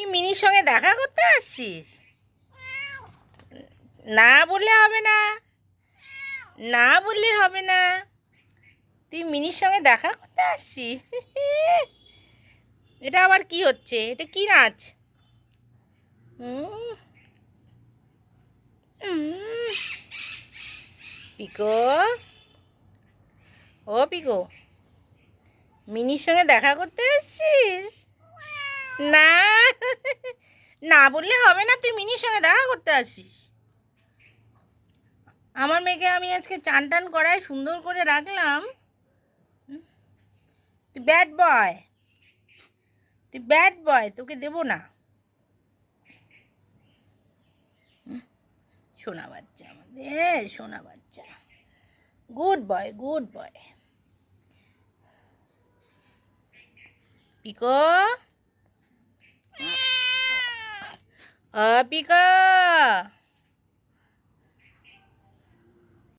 কি মিনির সঙ্গে দেখা করতে আসছিস? না বললে হবে না, না বললে হবে না। তুই মিনির সঙ্গে দেখা করতে আসছিস? এটা আবার কি হচ্ছে? এটা কি নাচ? উম, উম, পিকো, ও পিকো, মিনির সঙ্গে দেখা করতে আসছিস? না, না বললে হবে না। তুই মিনির সঙ্গে দেখা করতে আসছিস। আমার মেয়েকে আমি আজকে চান টান করায় সুন্দর করে রাখলাম। তুই ব্যাড বয়, তুই ব্যাড বয়, তোকে দেবো না। সোনা বাচ্চা আমাদের, সোনা বাচ্চা, গুড বয়, গুড বয়। পিকো, পিকো,